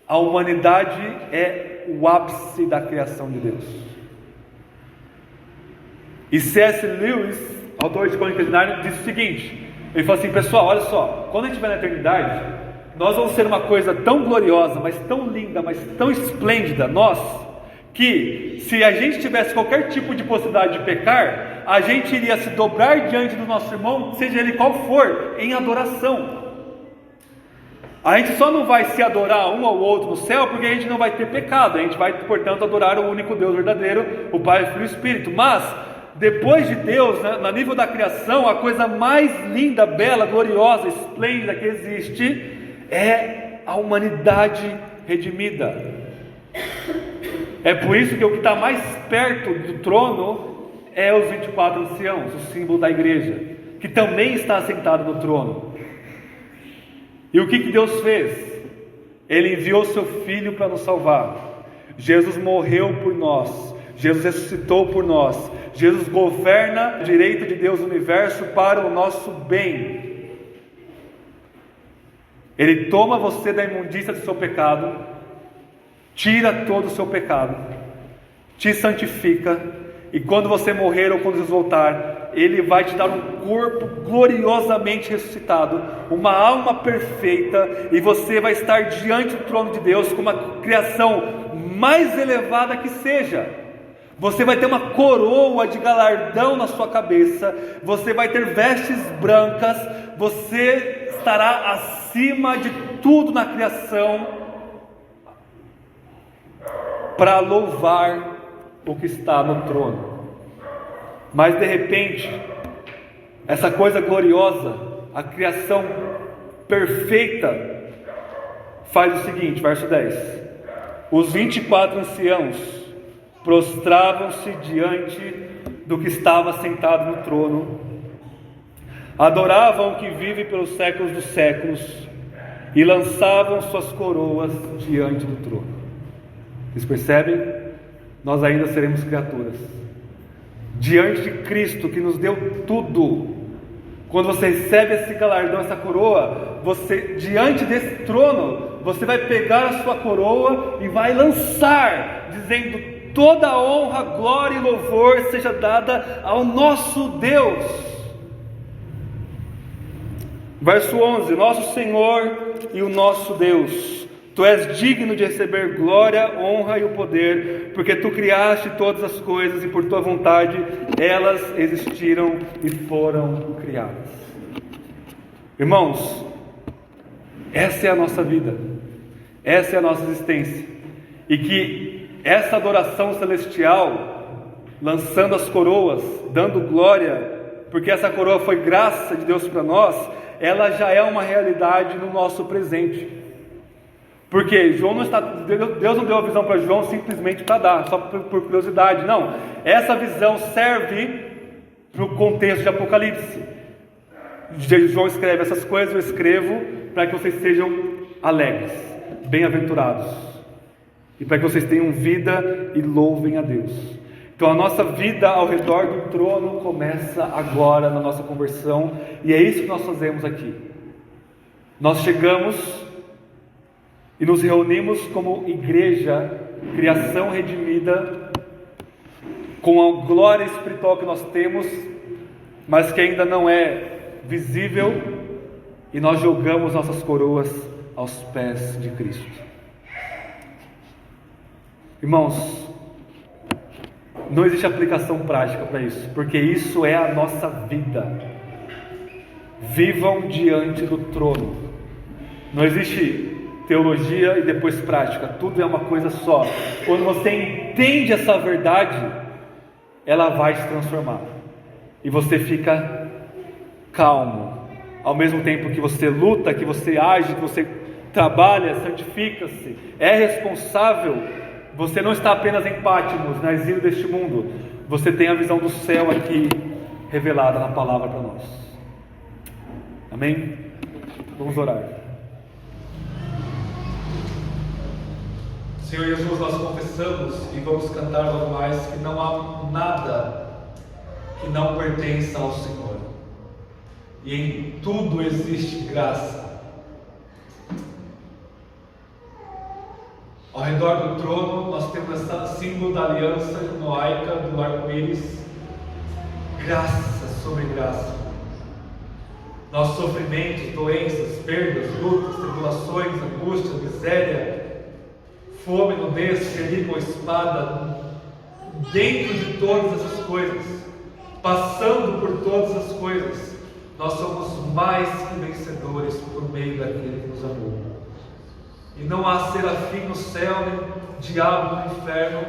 A humanidade é o ápice da criação de Deus. E C.S. Lewis, autor de Crônicas de Nárnia, diz o seguinte: ele fala assim: pessoal, olha só, quando a gente estiver na eternidade, nós vamos ser uma coisa tão gloriosa, mas tão linda, mas tão esplêndida, que se a gente tivesse qualquer tipo de possibilidade de pecar, a gente iria se dobrar diante do nosso irmão, seja ele qual for, em adoração. A gente só não vai se adorar um ao outro no céu porque a gente não vai ter pecado. A gente vai, portanto, adorar o único Deus verdadeiro, o Pai, o Filho e o Espírito. Mas, depois de Deus, no nível da criação, a coisa mais linda, bela, gloriosa, esplêndida que existe é a humanidade redimida. É por isso que o que está mais perto do trono é os 24 anciãos, o símbolo da igreja, que também está assentado no trono. E o que Deus fez? Ele enviou seu Filho para nos salvar. Jesus morreu por nós, Jesus ressuscitou por nós, Jesus governa a direita de Deus no universo para o nosso bem. Ele toma você da imundícia do seu pecado, tira todo o seu pecado, te santifica, e quando você morrer ou quando Jesus voltar, Ele vai te dar um corpo gloriosamente ressuscitado, uma alma perfeita, e você vai estar diante do trono de Deus com uma criação mais elevada que seja. Você vai ter uma coroa de galardão na sua cabeça, você vai ter vestes brancas, você estará acima de tudo na criação, para louvar o que está no trono. Mas de repente, essa coisa gloriosa, a criação perfeita, faz o seguinte, verso 10: os 24 anciãos prostravam-se diante do que estava sentado no trono, adoravam o que vive pelos séculos dos séculos, e lançavam suas coroas diante do trono. Vocês percebem? Nós ainda seremos criaturas diante de Cristo, que nos deu tudo. Quando você recebe esse galardão, essa coroa, você, diante desse trono, você vai pegar a sua coroa e vai lançar, dizendo: toda a honra, glória e louvor seja dada ao nosso Deus. Verso 11: nosso Senhor e o nosso Deus, Tu és digno de receber glória, honra e o poder, porque Tu criaste todas as coisas e por Tua vontade elas existiram e foram criadas. Irmãos, essa é a nossa vida, essa é a nossa existência, e que essa adoração celestial, lançando as coroas, dando glória, porque essa coroa foi graça de Deus para nós, ela já é uma realidade no nosso presente. Porque Deus não deu a visão para João simplesmente para dar, só por curiosidade. Não, essa visão serve para o contexto de Apocalipse. João escreve essas coisas, eu escrevo para que vocês sejam alegres, bem-aventurados, e para que vocês tenham vida e louvem a Deus. Então a nossa vida ao redor do trono começa agora na nossa conversão, e é isso que nós fazemos aqui. Nós chegamos e nos reunimos como igreja, criação redimida, com a glória espiritual que nós temos, mas que ainda não é visível, e nós jogamos nossas coroas aos pés de Cristo. Irmãos, não existe aplicação prática para isso, porque isso é a nossa vida. Vivam diante do trono. Não existe teologia e depois prática, tudo é uma coisa só. Quando você entende essa verdade, ela vai se transformar, e você fica calmo, ao mesmo tempo que você luta, que você age, que você trabalha, santifica-se, é responsável. Você não está apenas em Patmos, na exílio deste mundo, você tem a visão do céu aqui, revelada na palavra para nós. Amém? Vamos orar. Senhor Jesus, nós confessamos e vamos cantar logo mais que não há nada que não pertença ao Senhor, e em tudo existe graça. Ao redor do trono nós temos esse símbolo da aliança noaica do arco-íris, graça sobre graça. Nossos sofrimentos, doenças, perdas, lutas, tribulações, angústias, miséria, fome, nudez, perigo ou espada, dentro de todas essas coisas, passando por todas as coisas, nós somos mais que vencedores por meio daquele que nos amou. E não há serafim no céu, nem diabo no inferno,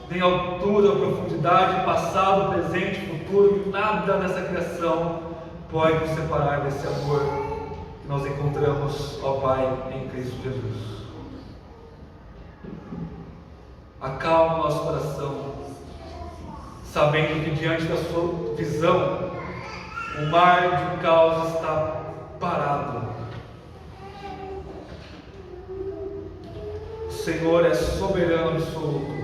nem altura, profundidade, passado, presente, futuro, nada nessa criação pode nos separar desse amor que nós encontramos, ó Pai, em Cristo Jesus. Acalma o nosso coração, sabendo que diante da sua visão, o mar de caos está parado. O Senhor é soberano absoluto,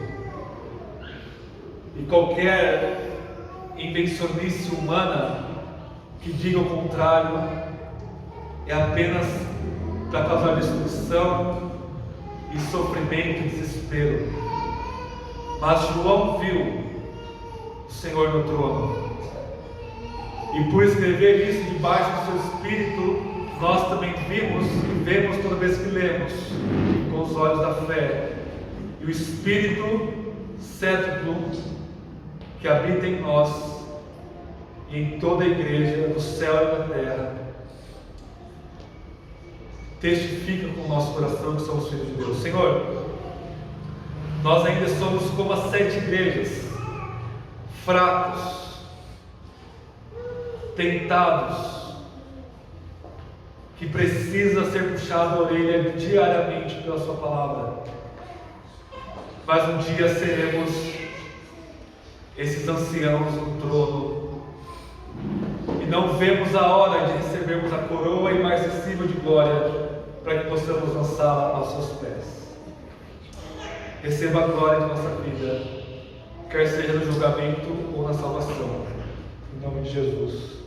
e qualquer invencionice humana que diga o contrário é apenas para causar destruição e sofrimento e desespero. Mas João viu o Senhor no trono, e por escrever isso debaixo do seu Espírito, nós também vimos e vemos toda vez que lemos com os olhos da fé, e o Espírito cético que habita em nós e em toda a igreja do céu e da terra testifica com o nosso coração que somos filhos de Deus. Senhor, nós ainda somos como as 7 igrejas, fracos, tentados, que precisa ser puxado a orelha diariamente pela sua palavra. Mas um dia seremos esses anciãos no trono, e não vemos a hora de recebermos a coroa imarcessível de glória, para que possamos lançá-la aos seus pés. Receba a glória de nossa vida, quer seja no julgamento ou na salvação, em nome de Jesus.